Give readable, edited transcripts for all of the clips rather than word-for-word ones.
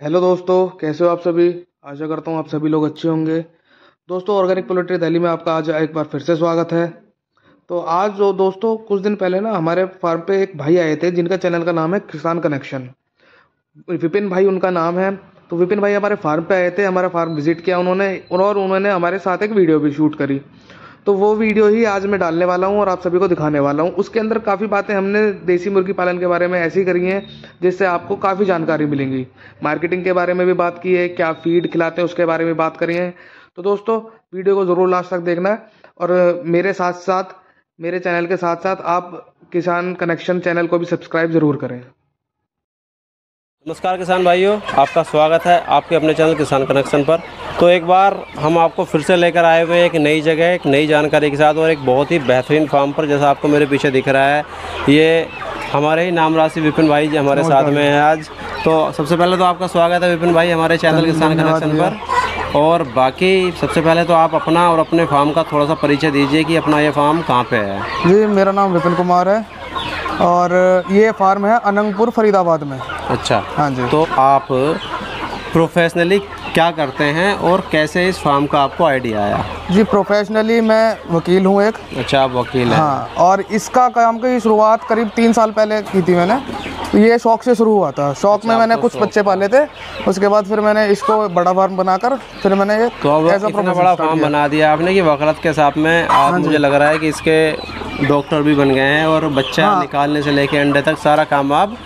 Hello दोस्तों, कैसे हो आप सभी। आशा करता हूँ आप सभी लोग अच्छे होंगे। दोस्तों, ऑर्गेनिक पोल्ट्री दिल्ली में आपका आज एक बार फिर से स्वागत है। तो आज जो दोस्तों कुछ दिन पहले ना हमारे फार्म पे एक भाई आए थे जिनका चैनल का नाम है किसान कनेक्शन। विपिन भाई उनका नाम है। तो विपिन भाई हमारे फार्म पे आए थे, हमारा फार्म विजिट किया उन्होंने और उन्होंने हमारे साथ एक वीडियो भी शूट करी। तो वो वीडियो ही आज मैं डालने वाला हूँ और आप सभी को दिखाने वाला हूँ। उसके अंदर काफ़ी बातें हमने देसी मुर्गी पालन के बारे में ऐसी करी हैं जिससे आपको काफ़ी जानकारी मिलेंगी। मार्केटिंग के बारे में भी बात की है, क्या फीड खिलाते हैं उसके बारे में बात करी है। तो दोस्तों, वीडियो को ज़रूर लास्ट तक देखना है और मेरे साथ साथ मेरे चैनल के साथ साथ आप किसान कनेक्शन चैनल को भी सब्सक्राइब ज़रूर करें। नमस्कार किसान भाइयों, आपका स्वागत है आपके अपने चैनल किसान कनेक्शन पर। तो एक बार हम आपको फिर से लेकर आए हुए एक नई जगह, एक नई जानकारी के साथ और एक बहुत ही बेहतरीन फार्म पर। जैसा आपको मेरे पीछे दिख रहा है, ये हमारे ही नाम राशि विपिन भाई जी हमारे साथ में हैं आज। तो सबसे पहले तो आपका स्वागत है विपिन भाई हमारे चैनल किसान कनेक्शन पर। और बाकी सबसे पहले तो आप अपना और अपने फार्म का थोड़ा सा परिचय दीजिए कि अपना ये फार्म कहाँ पे है। जी, मेरा नाम विपिन कुमार है और ये फार्म है अनंगपुर फरीदाबाद में। अच्छा, हाँ जी। तो आप प्रोफेशनली क्या करते हैं और कैसे इस फार्म का आपको आइडिया आया? जी, प्रोफेशनली मैं वकील हूँ एक। अच्छा, आप वकील हैं। हाँ, और इसका काम की शुरुआत करीब 3 साल पहले की थी मैंने। तो ये शौक से शुरू हुआ था। शौक में मैंने कुछ बच्चे पाले थे, उसके बाद फिर मैंने इसको बड़ा फार्म बनाकर फिर मैंने ये तो अब इतना बड़ा फार्म बना दिया आपने कि वकालत के साथ में आप मुझे लग रहा है कि इसके डॉक्टर भी बन गए हैं और बच्चा निकालने से लेके अंडे तक सारा काम आप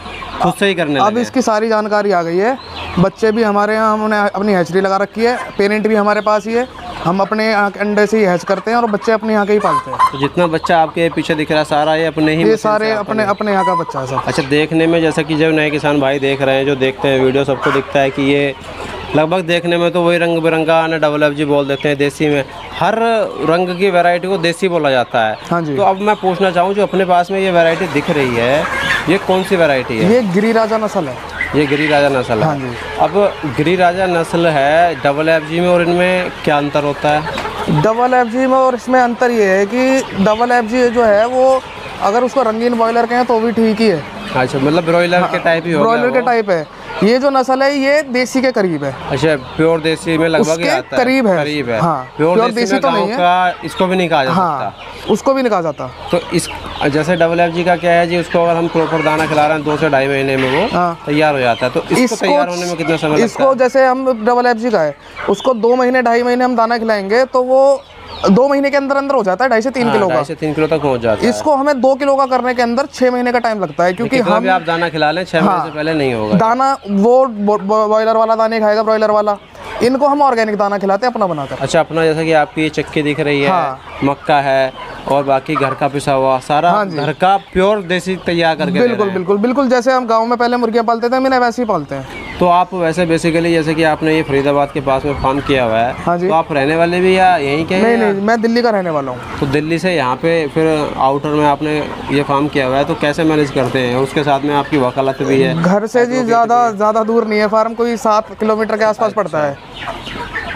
खुद से ही करने लगे। अब इसकी सारी जानकारी आ गई है। बच्चे भी हमारे यहाँ, हमने अपनी हैचरी लगा रखी है। पेरेंट भी हमारे पास ही है। हम अपने यहाँ के अंडे से ही हैच करते हैं और बच्चे अपने यहाँ के ही पालते हैं। तो जितना बच्चा आपके पीछे दिख रहा है सारा ये अपने ही, ये सारे अपने यहाँ का बच्चा है सब। अच्छा, देखने में जैसा कि जब नए किसान भाई देख रहे हैं, जो देखते हैं वीडियो, सबको दिखता है कि ये लगभग देखने में तो वही रंग बिरंगा ना WFG बोल देते हैं देसी में। हर रंग की वैरायटी को देसी बोला जाता है। हाँ जी। तो अब मैं पूछना चाहूँ, जो अपने पास में ये वैरायटी दिख रही है, ये कौन सी वैरायटी है? ये गिरिराजा नस्ल है। ये गिरिराजा नस्ल है। हाँ जी। अब गिरिराजा नस्ल है, WFG में और इनमें क्या अंतर होता है? WFG में और इसमें अंतर ये है कि WFG जो है वो अगर उसको रंगीन बॉयलर कहें तो भी ठीक ही है। अच्छा, मतलब ब्रॉयलर के टाइप ही होगा। ब्रॉयलर के टाइप है। ये जो नस्ल है ये देसी के करीब है। अच्छा, प्योर देसी में लगभग ही आता है। करीब है। करीब है। हाँ, प्योर देसी तो नहीं है। इसको भी नहीं कहा जा सकता। उसको भी नहीं कहा जाता। तो इस जैसे WFG का क्या है जी, उसको अगर हम प्रॉपर दाना खिला रहे हैं 2 से ढाई महीने में वो तैयार हो जाता है। तो इसको तैयार होने में कितना समय लगता है? इसको जैसे हम WFG का है, उसको 2 महीने 2.5 महीने हम दाना खिलाएंगे तो वो 2 महीने के अंदर अंदर हो जाता है 2.5 से 3 किलो का। 2.5 से 3 किलो तक पहुंच जाता है। इसको हमें 2 किलो का करने के अंदर 6 महीने का टाइम लगता है, क्योंकि हम आप दाना खिला लें 6 महीने से पहले नहीं होगा दाना। वो बॉयलर वाला दाना खाएगा, ब्रॉयलर वाला। इनको हम ऑर्गेनिक दाना खिलाते हैं अपना बनाकर। अच्छा, अपना जैसा कि आपकी ये चक्की दिख रही है, मक्का है और बाकी घर का पिसा हुआ सारा घर का प्योर देसी तैयार करके बिल्कुल बिल्कुल बिल्कुल जैसे हम गांव में पहले मुर्गियां पालते थे, मैंने वैसे ही पालते हैं। तो आप वैसे बेसिकली जैसे कि आपने ये फरीदाबाद के पास में फार्म किया हुआ है। हाँ जी। तो आप रहने वाले भी या यहीं के? नहीं, मैं दिल्ली का रहने वाला हूँ। तो दिल्ली से यहाँ पे फिर आउटर में आपने ये फार्म किया हुआ है, तो कैसे मैनेज करते हैं? उसके साथ में आपकी वकालत भी है। घर से जी ज़्यादा दूर नहीं है फार्म, कोई 7 किलोमीटर के आसपास पड़ता है।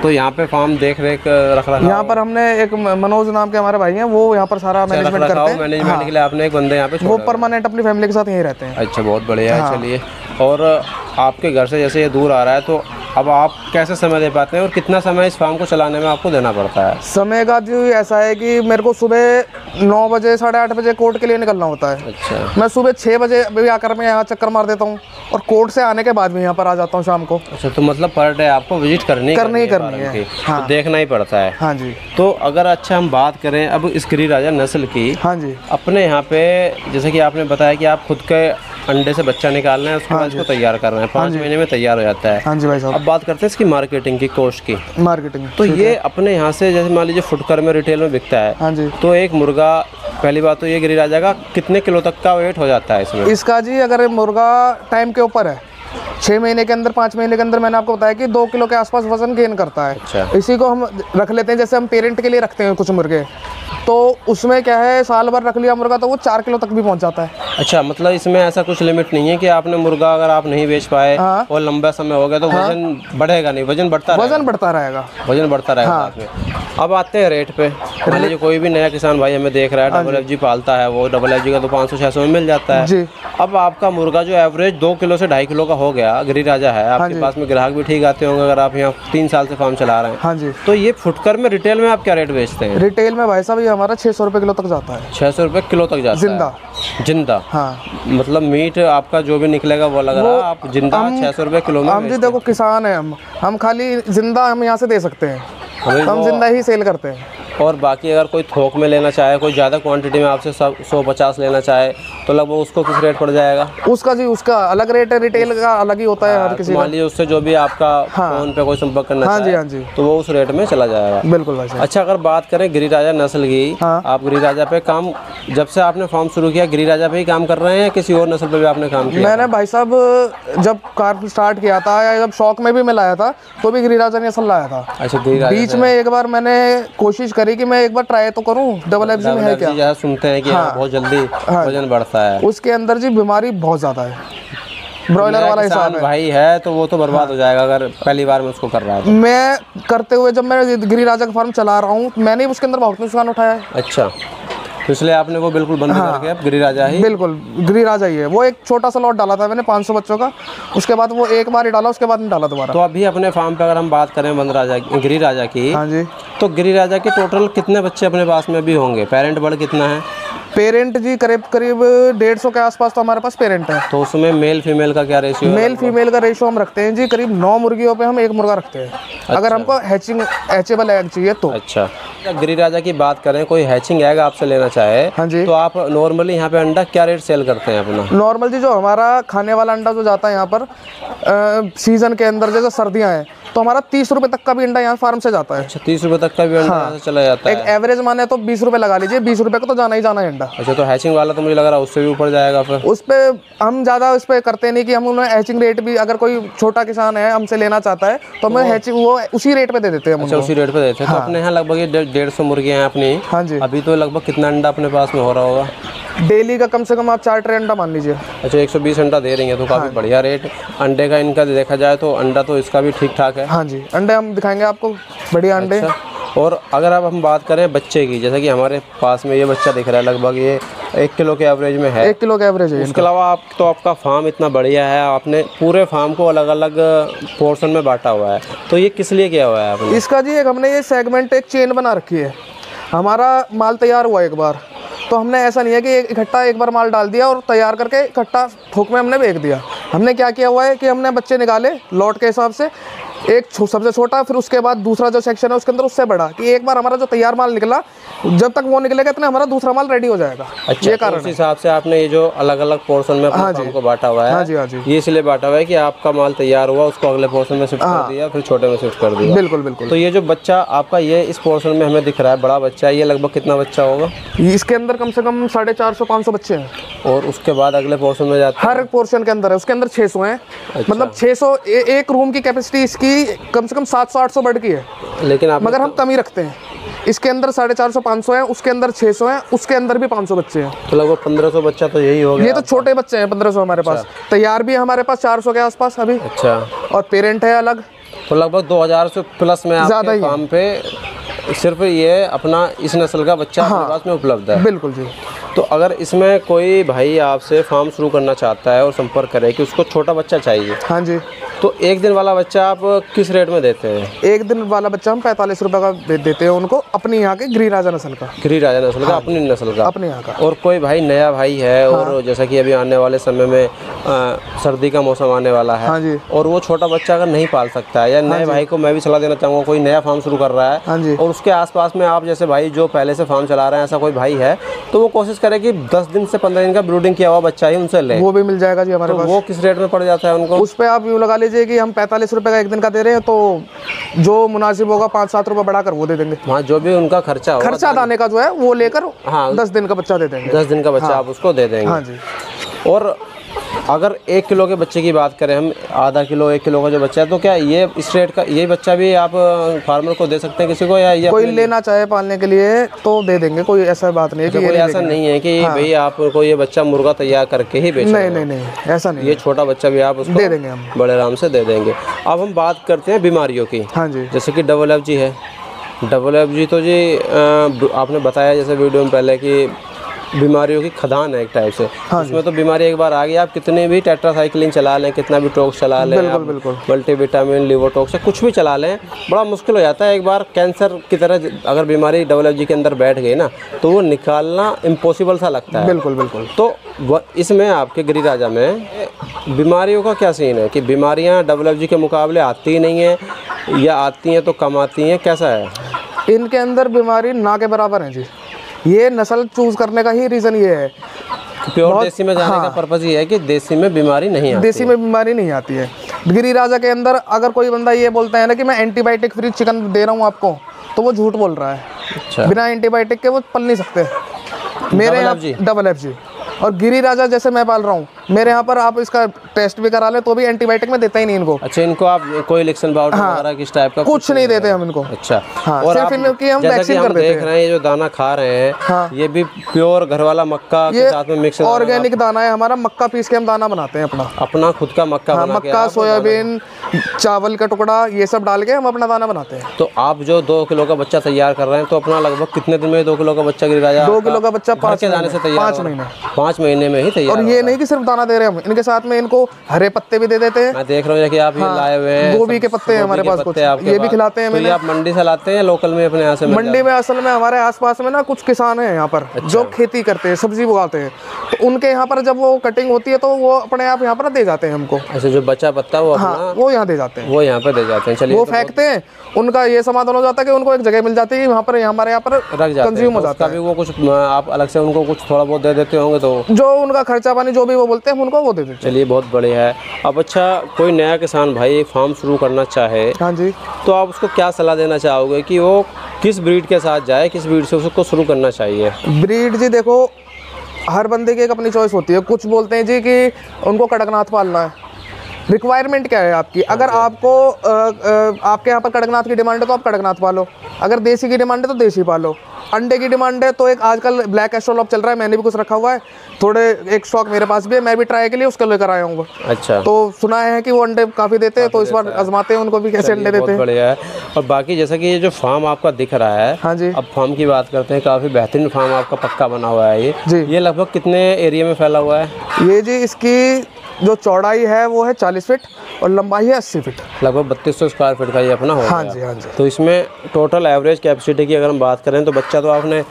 तो यहाँ पे फार्म देख रेख रख रहा है। यहाँ पर हमने एक मनोज नाम के हमारे भाई हैं, वो यहाँ पर सारा मैनेजमेंट करते हैं। मैनेजमेंट के लिए आपने एक बंदे यहाँ पे वो परमानेंट अपनी फैमिली के साथ यहीं रहते हैं। अच्छा, बहुत बढ़िया है। चलिए, और आपके घर से जैसे ये दूर आ रहा है, तो अब आप कैसे समय दे पाते हैं और कितना समय इस फार्म को चलाने में आपको देना पड़ता है? समय का जो ऐसा है कि मेरे को सुबह 9 बजे 8:30 बजे कोर्ट के लिए निकलना होता है। अच्छा। मैं सुबह 6 बजे भी आकर मैं यहाँ चक्कर मार देता हूँ और कोर्ट से आने के बाद भी यहाँ पर आ जाता हूँ शाम को। अच्छा, तो मतलब पर डे आपको विजिट करनी है। हाँ। तो देखना ही पड़ता है। हाँ जी। तो अगर अच्छा हम बात करें अब इस गिरिराजा नस्ल की। हाँ जी। अपने यहाँ पे जैसे कि आपने बताया कि आप खुद के अंडे से बच्चा निकालना है, उसके बाद इसको तैयार करना है, 5 महीने में तैयार हो जाता है। हाँ जी भाई साहब। अब बात करते हैं इसकी मार्केटिंग की, कॉस्ट की। मार्केटिंग तो ये अपने यहाँ से जैसे मान लीजिए फुटकर में रिटेल में बिकता है। हाँ जी। तो एक मुर्गा, पहली बात तो ये गिरिराजा का कितने किलो तक का वेट हो जाता है इसमें? इसका जी अगर मुर्गा टाइम के ऊपर है, 6 महीने के अंदर 5 महीने के अंदर मैंने आपको बताया कि 2 किलो के आसपास वजन गेन करता है। अच्छा। इसी को हम रख लेते हैं, जैसे हम पेरेंट के लिए रखते हैं कुछ मुर्गे, तो उसमें क्या है, साल भर रख लिया मुर्गा तो वो 4 किलो तक भी पहुंच जाता है। अच्छा, मतलब इसमें ऐसा कुछ लिमिट नहीं है कि आपने मुर्गा अगर आप नहीं बेच पाए और लंबा समय हो गया तो वजन बढ़ेगा नहीं, वजन बढ़ता रहेगा। वजन बढ़ता रहेगा। वजन बढ़ता रहेगा। अब आते हैं रेट पे। मान लीजिए कोई भी नया किसान भाई हमें देख रहा है, डबल FG पालता है, वो डबल FG का तो 500-600 में मिल जाता है जी। अब आपका मुर्गा जो एवरेज 2 किलो से 2.5 किलो का हो गया, गिरिराजा है, आपके पास में ग्राहक भी ठीक आते होंगे अगर आप यहाँ 3 साल से फार्म चला रहे हैं। हाँ जी। तो ये फुटकर में रिटेल में आप क्या रेट बेचते हैं? रिटेल में भाई साहब ये हमारा 600 रुपये किलो तक जाता है। 600 रुपये किलो तक जाता जिंदा है? जिंदा। हाँ, मतलब मीट आपका जो भी निकलेगा वो लग रहा है आप जिंदा 600 रुपये किलो में? हम जी देखो किसान है, हम खाली जिंदा हम यहाँ से दे सकते हैं, हम जिंदा ही सेल करते हैं। और बाकी अगर कोई थोक में लेना चाहे, कोई ज़्यादा क्वांटिटी में आपसे 150 लेना चाहे तो लगभग उसको किस रेट पड़ जाएगा? उसका जी उसका अलग रेट है, रिटेल का अलग ही होता है हर किसी का। मान लीजिए उससे जो भी आपका फोन पे कोई संपर्क करना चाहे, हाँ जी, तो वो उस रेट में चला जाएगा। बिल्कुल भाई साहब। अच्छा, अगर बात करें गिरिराजा नस्ल की, आप गिरिराजा पे काम जब से आपने फार्म शुरू किया गिरिराजा पे ही काम कर रहे हैं, किसी और नस्ल पे भी आपने काम किया? मैंने भाई साहब जब कार स्टार्ट किया था या जब शौक में भी मैं लाया था तो भी गिरिराजा नस्ल लाया था। अच्छा, गिरिराजा बीच में एक बार मैंने कोशिश करी कि मैं एक बार ट्राई तो करूं डबल FG में है क्या। सुनते हैं कि बहुत जल्दी वजन बढ़ता है, उसके अंदर जी बीमारी बहुत ज्यादा है, ब्रॉयलर वाला हिसाब है। भाई है तो वो तो बर्बाद हो जाएगा अगर पहली बार में उसको कर रहा है। मैं करते हुए जब मैं गिरिराजा का फार्म चला रहा हूँ, मैंने उसके अंदर बहुत नुकसान उठाया है। अच्छा, तो इसलिए आपने वो बिल्कुल बंद करके अब गिरिराजा ही? बिल्कुल गिरिराजा ही है। वो एक छोटा सा लॉट डाला था मैंने 500 बच्चों का, उसके बाद वो एक बार ही डाला, उसके बाद नहीं डाला दोबारा। तो अभी अपने फार्म पे अगर हम बात करें गिरिराजा की, हाँ जी, तो गिरिराजा के टोटल कितने बच्चे अपने पास में भी होंगे? पेरेंट बर्ड कितना है? पेरेंट जी करीब 150 के आसपास तो हमारे पास पेरेंट है। तो उसमें मेल फीमेल का क्या रेशियो है? मेल फीमेल का रेशियो हम रखते हैं जी करीब 9 मुर्गियों पे हम 1 मुर्गा रखते हैं। अच्छा। अगर हमको हैचेबल एग चाहिए तो। अच्छा, गिरिराजा की बात करें, कोई हैचिंग एग आपसे लेना चाहे, हाँ जी, तो आप नॉर्मली यहाँ पे अंडा क्या रेट सेल करते हैं अपना? नॉर्मल जी जो हमारा खाने वाला अंडा जो जाता है यहाँ पर सीजन के अंदर, जैसे सर्दियाँ हैं तो हमारा 30 रुपये तक का भी अंडा यहाँ फार्म से जाता है। अच्छा, 30 रुपये तक का भी अंडा यहाँ से चला जाता है? एक एवरेज माने तो 20 रुपये लगा लीजिए, 20 रुपये का तो जाना ही जाना है अंडा। अच्छा, तो हैचिंग वाला तो मुझे लग रहा है उससे भी ऊपर जाएगा फिर? उस पर हम ज़्यादा उस पर करते नहीं कि हम उन्हें हैचिंग रेट भी, अगर कोई छोटा किसान है हमसे लेना चाहता है तो हमें हैचिंग वो उसी रेट पे दे देते हैं। अच्छा, उसी रेट पे देते हैं। तो अपने यहाँ लगभग 150 मुर्गियाँ हैं अपनी। हाँ जी। अभी तो लगभग कितना अंडा अपने पास में हो रहा होगा? डेली का कम से कम आप 4 ट्रे अंडा मान लीजिए। अच्छा, 120 अंडा दे रही है तो काफ़ी बढ़िया रेट अंडे का इनका देखा जाए तो अंडा तो इसका भी ठीक ठाक है। हाँ जी, अंडे हम दिखाएंगे आपको, बढ़िया अंडे। अच्छा, और अगर अब हम बात करें बच्चे की, जैसे कि हमारे पास में ये बच्चा दिख रहा है, लगभग ये 1 किलो के एवरेज में है। 1 किलो के एवरेज है। उसके अलावा आपका फार्म इतना बढ़िया है, आपने पूरे फार्म को अलग अलग पोर्शन में बांटा हुआ है, तो ये किस लिए किया हुआ है आपने? इसका जी एक हमने ये सेगमेंट एक चेन बना रखी है। हमारा माल तैयार हुआ एक बार तो हमने ऐसा नहीं है कि इकट्ठा एक बार माल डाल दिया और तैयार करके इकट्ठा थोक में हमने बेच दिया। हमने क्या किया हुआ है कि हमने बच्चे निकाले लॉट के हिसाब से, एक सबसे छोटा, फिर उसके बाद दूसरा जो सेक्शन है उसके अंदर उससे बड़ा, कि एक बार हमारा जो तैयार माल निकला, जब तक वो निकलेगा इतना हमारा दूसरा माल रेडी हो जाएगा। अच्छा, ये कारण उस हिसाब से आपने ये जो अलग अलग पोर्शन में अपने फार्म को बांटा हुआ है। हाँ जी, हाँ जी। ये इसलिए बांटा हुआ है कि आपका माल तैयार हुआ, उसको अगले पोर्शन में शिफ्ट कर दिया, फिर छोटे में शिफ्ट कर दिया। बिल्कुल बिल्कुल। तो ये जो बच्चा आपका ये इस पोर्शन में हमें दिख रहा है, बड़ा बच्चा है, ये लगभग कितना बच्चा होगा? इसके अंदर कम से कम 450-500 बच्चे हैं। और उसके बाद अगले पोर्शन में जाते हैं? हर पोर्शन के अंदर है, उसके अंदर 600 हैं। अच्छा। मतलब 600 एक रूम की कैपेसिटी इसकी कम से कम 700-800 बेड की है, लेकिन आप मगर हम कम ही रखते हैं। इसके अंदर 450-500 है, उसके अंदर 600 है, उसके अंदर भी 500 बच्चे हैं। तो लगभग 1500 बच्चा तो यही हो गया। ये तो छोटे बच्चे हैं 1500 हमारे पास। तैयार भी हमारे पास 400 के आसपास अभी। अच्छा, और पेरेंट है अलग, तो लगभग 2000 से प्लस में आपके फार्म पे सिर्फ ये अपना इस नस्ल का बच्चा अपने पास में उपलब्ध है? बिल्कुल जी। तो अगर इसमें कोई भाई आपसे फार्म शुरू करना चाहता है और संपर्क करे कि उसको छोटा बच्चा चाहिए, हाँ जी, तो 1 दिन वाला बच्चा आप किस रेट में देते हैं? 1 दिन वाला बच्चा हम 45 रुपये का देते हैं उनको, अपनी यहाँ के गिरिराजा नस्ल का। गिरिराजा नस्ल का? अपनी नस्ल का, अपने यहाँ का। और कोई भाई नया भाई है और जैसा कि अभी आने वाले समय में सर्दी का मौसम आने वाला है, हाँ जी, और वो छोटा बच्चा अगर नहीं पाल सकता है, या नए भाई को मैं भी सलाह देना चाहूँगा, कोई नया फार्म शुरू कर रहा है, हाँ जी, और उसके आसपास में आप जैसे भाई जो पहले से फार्म चला रहे हैं, ऐसा कोई भाई है, तो वो कोशिश करे कि 10 दिन से 15 दिन का ब्रूडिंग किया हुआ बच्चा ही उनसे ले, वो भी मिल जाएगा जी हमारे पास। वो किस रेट में पड़ जाता है उनको? उस पर आप यूँ लगा लीजिए कि हम 45 रुपये का 1 दिन का दे रहे हैं, तो जो मुनासिब होगा 5-7 रुपये बढ़ाकर वो दे देंगे। हाँ, जो भी उनका खर्चा दाने का जो है वो लेकर 10 दिन का बच्चा दे देंगे। 10 दिन का बच्चा आप उसको दे देंगे। हाँ जी। और अगर 1 किलो के बच्चे की बात करें हम, आधा किलो 1 किलो का जो बच्चा है, तो क्या ये इस रेट का ये बच्चा भी आप फार्मर को दे सकते हैं किसी को, या ये कोई लेना चाहे पालने के लिए तो दे देंगे, कोई ऐसा बात नहीं है कि कोई ऐसा नहीं है कि भाई आपको ये बच्चा मुर्गा तैयार करके ही बेचना? नहीं, ऐसा नहीं। ये छोटा बच्चा भी आप उसको दे देंगे, हम बड़े आराम से दे देंगे। अब हम बात करते हैं बीमारियों की। हाँ जी। जैसे कि डबल FG है, WFG तो जी आपने बताया जैसे वीडियो में पहले कि बीमारियों की खदान है एक टाइप से। हाँ उसमें तो बीमारी एक बार आ गई, आप कितने भी टेट्रासाइक्लिन चला लें, कितना भी टॉक्स चला लें, बिल्कुल। मल्टीविटामिन, लिवोटॉक्स, कुछ भी चला लें, बड़ा मुश्किल हो जाता है। एक बार कैंसर की तरह अगर बीमारी WFG के अंदर बैठ गई ना, तो वो निकालना इम्पॉसिबल सा लगता है। बिल्कुल। तो इसमें आपके गिरिराजा में बीमारियों का क्या सीन है कि बीमारियां WFG के मुकाबले आती ही नहीं है, या आती हैं तो कम आती हैं, कैसा है? इनके अंदर बीमारी ना के बराबर है जी। ये नस्ल चूज करने का ही रीज़न ये है। प्योर देसी में जाने का पर्पस ये है कि देसी में बीमारी नहीं आती। देसी में बीमारी नहीं आती है। गिरिराजा के अंदर अगर कोई बंदा ये बोलता है ना कि मैं एंटीबायोटिक फ्री चिकन दे रहा हूँ आपको, तो वो झूठ बोल रहा है। अच्छा। बिना एंटीबायोटिक के वो पल नहीं सकते। मेरे यहाँ WFG और गिरिराजा जैसे मैं पाल रहा हूँ, मेरे यहाँ पर आप इसका टेस्ट भी करा ले तो भी एंटीबायोटिक में देता ही नहीं इनको। अच्छा, इनको आप कोई इलेक्शन पाउडर वगैरह किस टाइप का कुछ नहीं देते हम इनको। अच्छा। हाँ, और सिर्फ इनकी हम जैसा कि वैक्सीन हम कर देते देख रहे हैं, ये जो दाना खा रहे हैं, हाँ। ये भी प्योर घर वाला मक्का के साथ में मिक्स ऑर्गेनिक दाना है हमारा। मक्का पीस के हम दाना बनाते हैं अपना खुद का मक्का हाँ, बना के मक्का, सोयाबीन, चावल का टुकड़ा, ये सब डाल के हम अपना दाना बनाते हैं। तो आप जो 2 किलो का बच्चा तैयार कर रहे हैं, तो अपना लगभग कितने दिन में 2 किलो का बच्चा गिरिराजा? 2 किलो का बच्चा 5 दाने से तैयार 5 महीने में ही तैयार। और ये नहीं कि सिर्फ दाना दे रहे हैं हम, इनके साथ में इनको हरे पत्ते भी दे देते हैं। मैं देख रहा हूँ कि आप ये लाए हुए हैं गोभी के पत्ते हैं हमारे पास कुछ, ये भी खिलाते हैं। तो ये आप मंडी से लाते हैं लोकल में अपने यहाँ से? मंडी में असल में हमारे आसपास में ना कुछ किसान हैं यहाँ पर जो खेती करते हैं, सब्जी उगाते हैं, तो उनके यहाँ पर जब वो कटिंग होती है तो वो अपने आप यहाँ पर दे जाते हैं हमको। ऐसे जो बचा पत्ता वो हाँ, वो यहाँ दे जाते हैं, वो यहाँ पे दे जाते हैं। चलिए, वो फेंकते हैं। उनका ये समाधान हो जाता है कि उनको एक जगह मिल जाती है, वहाँ पर हमारे यहाँ पर रख जाते हैं, कंज्यूम हो जाता है। वो कुछ आप अलग से उनको कुछ थोड़ा बहुत दे देते होंगे, तो जो उनका खर्चा पानी जो भी वो बोलते हैं उनको वो दे देते हैं। चलिए, बहुत बढ़िया है। अब अच्छा, कोई नया किसान भाई फार्म शुरू करना चाहे, हाँ जी, तो आप उसको क्या सलाह देना चाहोगे कि वो किस ब्रीड के साथ जाए, किस ब्रीड से उसको शुरू करना चाहिए? ब्रीड जी देखो, हर बंदे की एक अपनी चॉइस होती है। कुछ बोलते हैं जी कि उनको कड़कनाथ पालना है। रिक्वायरमेंट क्या है आपकी? अगर आपको आपके यहाँ पर कड़कनाथ की डिमांड है तो आप कड़कनाथ पालो, अगर देसी की डिमांड है तो देसी पालो। अंडे की डिमांड है तो एक आजकल ब्लैक एस्ट्रोलॉप चल रहा है, मैंने भी कुछ रखा हुआ है, थोड़े एक स्टॉक मेरे पास भी है, मैं भी ट्राई के लिए उसको लेकर आया हूँ। अच्छा। तो सुना है कि वो अंडे काफ़ी देते हैं, तो इस बार आजमाते हैं उनको भी कैसे अंडे देते हैं। बढ़िया है। और बाकी जैसा कि ये जो फार्म आपका दिख रहा है, हाँ जी, अब फार्म की बात करते हैं, काफ़ी बेहतरीन फार्म आपका पक्का बना हुआ है ये लगभग कितने एरिया में फैला हुआ है? ये जी इसकी जो चौड़ाई है वो है 40 फीट और लंबाई है 80 फीट, लगभग 3200 स्क्वायर फीट का ये अपना होगा। हाँ जी, हाँ जी। तो इसमें टोटल एवरेज कैपेसिटी की अगर हम बात करें तो बच्चा तो आपने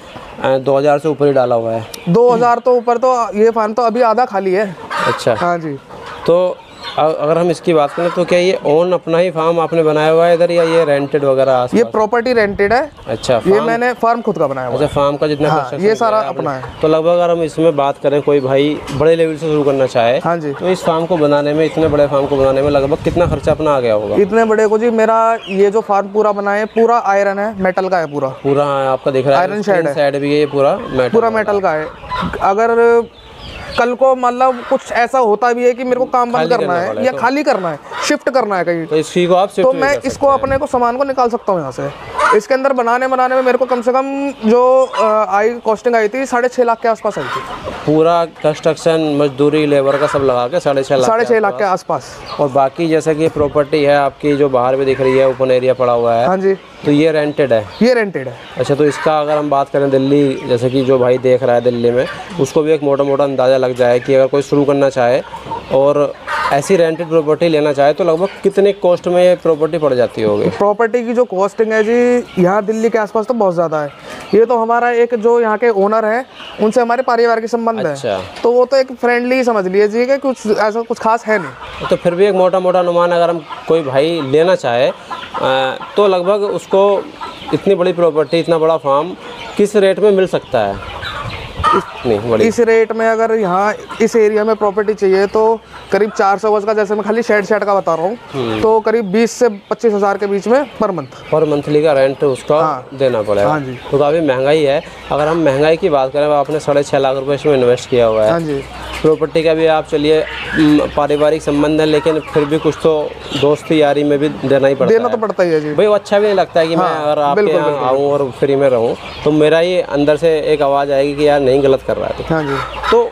2000 से ऊपर ही डाला हुआ है। 2000 तो ऊपर, तो ये फार्म तो अभी आधा खाली है। अच्छा, हाँ जी। तो अगर हम इसकी बात करें तो क्या ये ओन अपना ही फार्म आपने बनाया हुआ है इधर, या ये रेंटेड वगैरह आसपास? ये प्रॉपर्टी रेंटेड है। अच्छा, ये मैंने फार्म खुद का बनाया हुआ है। अच्छा, फार्म का जितना ये सारा अपना है। तो लगभग अगर हम इसमें बात करें, कोई भाई बड़े लेवल से शुरू करना चाहे, हाँ जी, तो इस फार्म को बनाने में, इतने बड़े फार्म को बनाने में लगभग कितना खर्चा अपना आ गया होगा? इतने बड़े को जी, मेरा ये जो फार्म पूरा बना है पूरा आयरन है, मेटल का है पूरा आपका दिख रहा है आयरन शेड भी है, ये पूरा मेटल का है। अगर कल को मतलब कुछ ऐसा होता भी है कि मेरे को काम बंद करना है या खाली करना है, शिफ्ट करना है कहीं, तो इसी को आप तो मैं इसको अपने को सामान को निकाल सकता हूँ यहाँ से। इसके अंदर बनाने में मेरे को कम से कम जो कॉस्टिंग आई थी 6.5 लाख के आसपास आई थी। पूरा कंस्ट्रक्शन, मजदूरी, लेबर का सब लगा के 6.5 लाख के आसपास। और बाकी जैसे कि प्रॉपर्टी है आपकी जो बाहर भी दिख रही है, ओपन एरिया पड़ा हुआ है, हाँ जी, तो ये रेंटेड है? ये रेंटेड है। अच्छा, तो इसका अगर हम बात करें दिल्ली, जैसे कि जो भाई देख रहा है दिल्ली में, उसको भी एक मोटा अंदाज़ा लग जाए कि अगर कोई शुरू करना चाहे और ऐसी रेंटेड प्रॉपर्टी लेना चाहे तो लगभग कितने कॉस्ट में ये प्रॉपर्टी पड़ जाती होगी? प्रॉपर्टी की जो कॉस्टिंग है जी, यहाँ दिल्ली के आसपास तो बहुत ज़्यादा है। ये तो हमारा एक जो यहाँ के ओनर है उनसे हमारे पारिवारिक संबंध है, तो वो तो एक फ्रेंडली समझ लीजिए कि कुछ ऐसा कुछ खास है नहीं। तो फिर भी एक मोटा अनुमान अगर हम कोई भाई लेना चाहे तो लगभग उसको इतनी बड़ी प्रॉपर्टी, इतना बड़ा फार्म किस रेट में मिल सकता है? इस रेट में अगर यहाँ इस एरिया में प्रॉपर्टी चाहिए तो करीब 400 गज का, जैसे मैं खाली शेड का बता रहा हूँ, तो करीब 20 से 25 हज़ार के बीच में पर मंथली का रेंट उसका देना पड़ेगा। हाँ जी। तो काफ़ी महंगाई है। अगर हम महंगाई की बात करें, आपने 6.5 लाख रुपए इसमें इन्वेस्ट किया हुआ है। हाँ जी। प्रॉपर्टी का भी आप चलिए पारिवारिक संबंध है, लेकिन फिर भी कुछ तो दोस्ती यारी में भी देना ही पड़ता है। तो पड़ता ही है जी भाई। वो अच्छा भी नहीं लगता है कि मैं अगर आपके यहाँ आऊँ और फ्री में रहूँ, तो मेरा ये अंदर से एक आवाज़ आएगी कि यार नहीं, गलत कर रहा है। हाँ जी। तो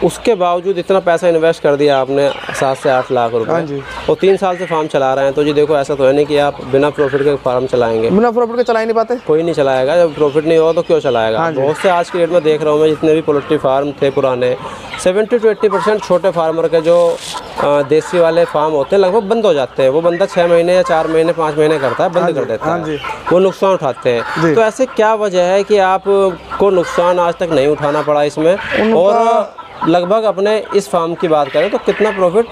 उसके बावजूद इतना पैसा इन्वेस्ट कर दिया आपने 7 से 8 लाख हाँ रुपए जी। और 3 साल से फार्म चला रहे हैं, तो जी देखो ऐसा तो है नहीं कि आप बिना प्रॉफिट के फार्म चलाएंगे। बिना प्रॉफिट के चला ही नहीं पाते। कोई नहीं चलाएगा, जब प्रॉफिट नहीं होगा तो क्यों चलाएगा। हाँ जी। बहुत से आज की डेट में देख रहा हूँ मैं, जितने भी पोल्ट्री फार्म थे पुराने, 70 to 80% छोटे फार्मर के जो देसी वाले फार्म होते हैं लगभग बंद हो जाते हैं। वो बंदा 6 महीने या 4 महीने 5 महीने करता है, बंद कर देता हाँ है, जी। वो नुकसान उठाते हैं। तो ऐसे क्या वजह है कि आपको नुकसान आज तक नहीं उठाना पड़ा इसमें? और लगभग अपने इस फार्म की बात करें तो कितना प्रॉफिट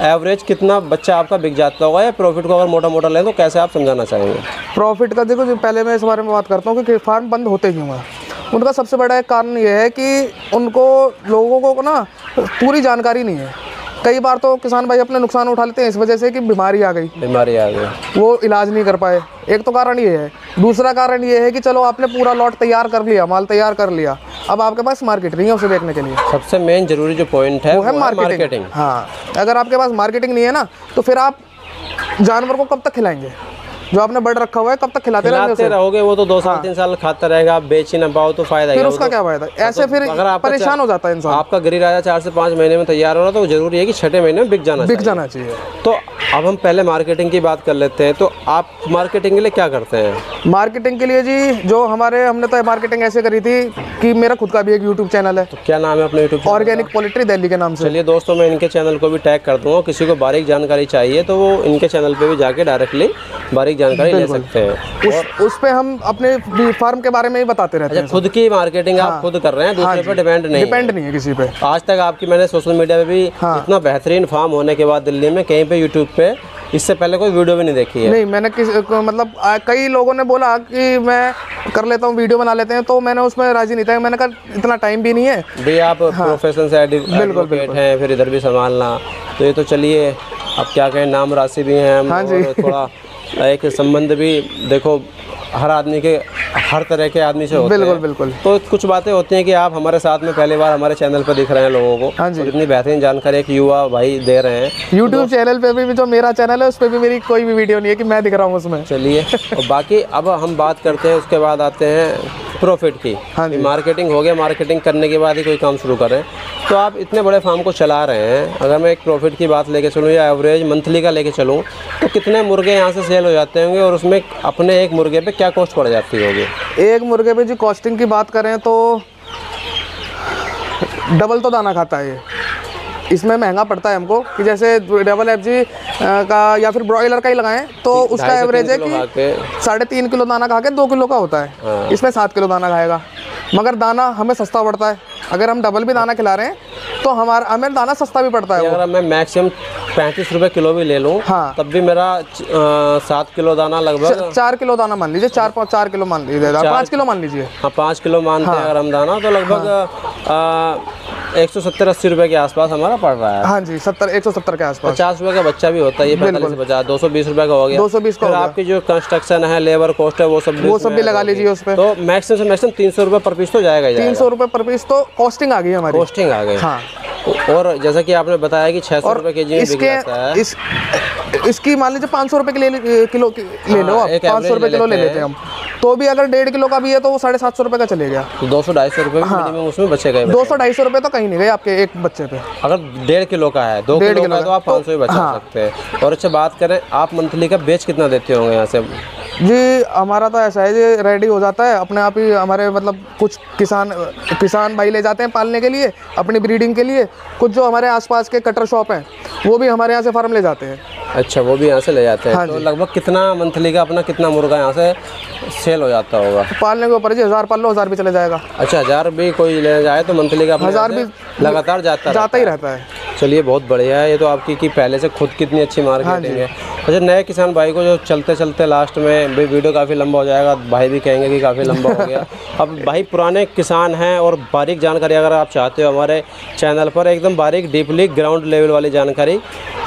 एवरेज, कितना बच्चा आपका बिक जाता होगा, या प्रॉफिट को अगर मोटा मोटा लें तो कैसे आप समझाना चाहेंगे? प्रॉफिट का देखो, जो पहले मैं इस बारे में बात करता हूँ कि फार्म बंद होते क्यों हैं। उनका सबसे बड़ा एक कारण ये है कि उनको लोगों को ना पूरी जानकारी नहीं है। कई बार तो किसान भाई अपने नुकसान उठा लेते हैं इस वजह से कि बीमारी आ गई, वो इलाज नहीं कर पाए। एक तो कारण ये है। दूसरा कारण ये है कि चलो आपने पूरा लॉट तैयार कर लिया, माल तैयार कर लिया, अब आपके पास मार्केट नहीं है उसे बेचने के लिए। सबसे मेन जरूरी जो पॉइंट है वो है मार्केटिंग। हाँ, अगर आपके पास मार्केटिंग नहीं है ना, तो फिर आप जानवर को कब तक खिलाएंगे? जो आपने बर्ड रखा हुआ है कब तक खिलाते रहोगे? वो तो 2 साल 3 साल खाता रहेगा, आप बेच ही ना पाओ तो फायदा फिर उसका क्या फायदा? ऐसे फिर परेशान हो जाता है इंसान। आपका गिरिराजा 4 से 5 महीने में तैयार हो रहा, तो जरूरी है कि 6ठे महीने में बिक जाना चाहिए। तो अब हम पहले मार्केटिंग की बात कर लेते हैं। तो आप मार्केटिंग के लिए क्या करते हैं? मार्केटिंग के लिए जी, जो हमने तो मार्केटिंग ऐसे करी थी कि मेरा खुद का भी एक यूट्यूब चैनल है। तो क्या नाम है अपने यूट्यूब? ऑर्गेनिक पोल्ट्री दिल्ली के नाम से। चलिए दोस्तों, मैं इनके चैनल को भी टैग कर दूंगा। किसी को बारीक जानकारी चाहिए तो वो इनके चैनल पे भी जाके डायरेक्टली बारीक जानकारी ले सकते हैं। उस पे हम अपने फार्म के बारे में ही बताते रहते हैं। खुद की मार्केटिंग आप खुद कर रहे हैं, दूसरे पे डिपेंड नहीं है किसी पे। आज तक आपकी मैंने सोशल मीडिया पे भी इतना बेहतरीन फार्म होने के बाद दिल्ली में कहीं पे यूट्यूब पे इससे पहले कोई वीडियो भी नहीं देखी है। नहीं, मैंने मतलब कई लोगों ने बोला कि मैं कर लेता हूँ, वीडियो बना लेते हैं, तो मैंने उसमें राजी नहीं था। मैंने कहा इतना टाइम भी नहीं है भाई, आप प्रोफेशन से एडवोकेट हैं, फिर इधर भी संभालना, तो ये तो चलिए अब क्या कहें, नाम राशि भी हैं हम। हाँ जी। और थोड़ा एक संबंध भी देखो हर आदमी के, हर तरह के आदमी से होते हैं। बिल्कुल। तो कुछ बातें होती हैं कि आप हमारे साथ में पहली बार हमारे चैनल पर दिख रहे हैं लोगों को। हाँ जी। और इतनी बेहतरीन जानकारी एक युवा भाई दे रहे हैं। यूट्यूब चैनल पे भी जो मेरा चैनल है उस पर भी मेरी कोई भी वीडियो नहीं है कि मैं दिख रहा हूँ उसमें। चलिए, और बाकी अब हम बात करते हैं, उसके बाद आते हैं प्रॉफिट की। हाँ जी। मार्केटिंग हो गया, मार्केटिंग करने के बाद ही कोई काम शुरू करें। तो आप इतने बड़े फार्म को चला रहे हैं, अगर मैं एक प्रॉफिट की बात लेके चलूँ या एवरेज मंथली का लेके चलूँ, तो कितने मुर्गे यहाँ से सेल हो जाते होंगे और उसमें अपने एक मुर्गे पे क्या कॉस्ट पड़ जाती होगी? एक मुर्गे पे जी कॉस्टिंग की बात करें तो डबल तो दाना खाता है ये। इसमें महंगा पड़ता है हमको कि जैसे डबल FG का या फिर ब्रॉयलर का ही लगाएं तो उसका एवरेज है कि 3.5 किलो दाना खा के 2 किलो का होता है। इसमें 7 किलो दाना खाएगा, मगर दाना हमें सस्ता पड़ता है। अगर हम डबल भी दाना खिला रहे हैं तो हमें दाना सस्ता भी पड़ता है। अगर मैं मैक्सिमम 35 रुपये किलो भी ले लूँ, हाँ, तब भी मेरा 7 किलो दाना लगभग 4 किलो दाना मान लीजिए, 4 किलो मान लीजिए, 5 किलो मान लीजिए। हाँ, 5 किलो मानते हैं अगर हम दाना, तो लगभग 170-80 रुपये के आसपास हमारा पड़ रहा है। हाँ जी, 170 के आसपास। 50 रुपये का बच्चा भी होता है, ये 45 से 50, 220 रुपये का हो गया। 220 का हो गया। आपकी जो कंस्ट्रक्शन है, लेबर कॉस्ट है, वो सब भी लगा लीजिए उस पर, तो मैक्सिमम से मैक्सिमम 300 रुपये पर पीस तो जाएगा। 300 रुपये पर पीस तो कॉस्टिंग आ गई हमारी। कॉस्टिंग आ गई। हाँ। और जैसा कि आपने बताया कि 600 रुपये के जी में बिक जाता है। इसकी मान लीजिए 500 रुपये किलो ले लो आप, 500 रुपये किलो ले लेते हैं हम, तो भी अगर 1.5 किलो का भी है तो वो 750 रुपये का चले गया। 200-250 रुपये मिनिमम उसमें बचे गए। 200-250 रुपये तो कहीं नहीं गए आपके एक बच्चे पे। अगर 1.5 किलो का है, 2 किलो का तो आप 500 ही बचा सकते हैं। और अच्छा, बात करें आप मंथली का बेच कितना देते होंगे यहाँ से? जी हमारा तो ऐसा है जी, रेडी हो जाता है अपने आप ही। हमारे मतलब कुछ किसान भाई ले जाते हैं पालने के लिए, अपनी ब्रीडिंग के लिए। कुछ जो हमारे आसपास के कटर शॉप हैं वो भी हमारे यहाँ से फार्म ले जाते हैं। अच्छा, वो भी यहाँ से ले जाते हैं। हाँ, तो लगभग कितना मंथली का अपना कितना मुर्गा यहाँ से सेल हो जाता होगा? पालने के ऊपर जी, 1000 पाल लो, 1000 भी चले जाएगा। अच्छा, 1000 भी कोई ले जाए तो मंथली का 1000 भी लगातार जाता ही रहता है। चलिए, बहुत बढ़िया है ये तो आपकी कि पहले से खुद कितनी अच्छी मार्केटिंग है। अच्छा, नए किसान भाई को जो चलते चलते लास्ट में भाई वीडियो काफ़ी लंबा हो जाएगा, भाई भी कहेंगे कि काफ़ी लंबा हो गया। अब भाई पुराने किसान हैं और बारीक जानकारी अगर आप चाहते हो हमारे चैनल पर, एकदम बारीक डीपली ग्राउंड लेवल वाली जानकारी,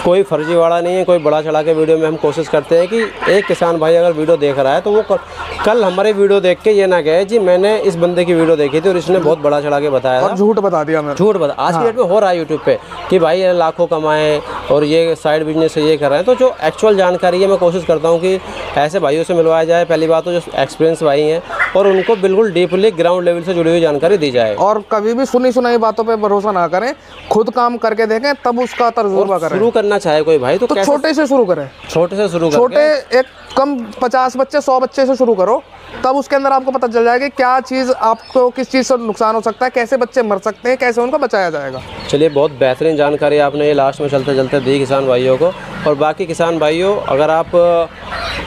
कोई फर्जीवाड़ा नहीं है, कोई बड़ा चढ़ा के वीडियो में हम कोशिश करते हैं कि एक किसान भाई अगर वीडियो देख रहा है तो वो कल हमारे वीडियो देख के ये ना कहे जी मैंने इस बंदे की वीडियो देखी थी और इसने बहुत बड़ा चढ़ा के बताया और झूठ बता दिया। मैं झूठ बता, आज की डेट में हो रहा है यूट्यूब पे कि भाई ये लाखों कमाएं और ये साइड बिजनेस से ये कर रहे हैं। तो जो एक्चुअल जानकारी है मैं कोशिश करता हूँ कि ऐसे भाइयों से मिलवाया जाए। पहली बात तो जो एक्सपीरियंस भाई हैं और उनको बिल्कुल डीपली ग्राउंड लेवल से जुड़ी हुई जानकारी दी जाए। और कभी भी सुनी सुनाई बातों पे भरोसा ना करें, खुद काम करके देखें तब उसका तजुर्बा करें। शुरू करना चाहे कोई भाई तो छोटे से शुरू करें, छोटे से शुरू छोटे एक कम 50 बच्चे 100 बच्चे से शुरू करो, तब उसके अंदर आपको पता चल जाएगा क्या चीज़ आपको किस चीज़ से नुकसान हो सकता है, कैसे बच्चे मर सकते हैं, कैसे उनको बचाया जाएगा। चलिए, बहुत बेहतरीन जानकारी आपने ये लास्ट में चलते चलते दी किसान भाइयों को। और बाकी किसान भाइयों, अगर आप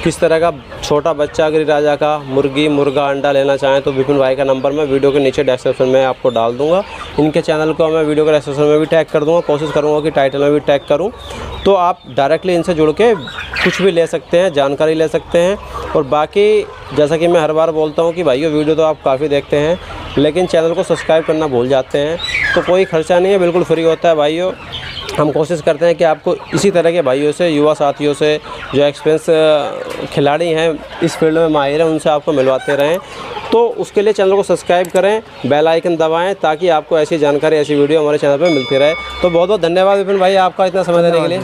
किस तरह का छोटा बच्चा गिरिराजा का मुर्गी मुर्गा अंडा लेना चाहें तो विपिन भाई का नंबर मैं वीडियो के नीचे डिस्क्रिप्शन में आपको डाल दूंगा। इनके चैनल को मैं वीडियो के डिस्क्रिप्शन में भी टैग कर दूंगा, कोशिश करूंगा कि टाइटल में भी टैग करूं, तो आप डायरेक्टली इनसे जुड़ के कुछ भी ले सकते हैं, जानकारी ले सकते हैं। और बाकी जैसा कि मैं हर बार बोलता हूं कि भाइयों, वीडियो तो आप काफ़ी देखते हैं लेकिन चैनल को सब्सक्राइब करना भूल जाते हैं, तो कोई खर्चा नहीं है, बिल्कुल फ्री होता है भाइयों। हम कोशिश करते हैं कि आपको इसी तरह के भाइयों से, युवा साथियों से, जो एक्सपीरियंस खिलाड़ी हैं, इस फील्ड में माहिर हैं, उनसे आपको मिलवाते रहें। तो उसके लिए चैनल को सब्सक्राइब करें, बेल आइकन दबाएं, ताकि आपको ऐसी जानकारी, ऐसी वीडियो हमारे चैनल पर मिलती रहे। तो बहुत बहुत धन्यवाद विपिन भाई आपका इतना समय देने के लिए।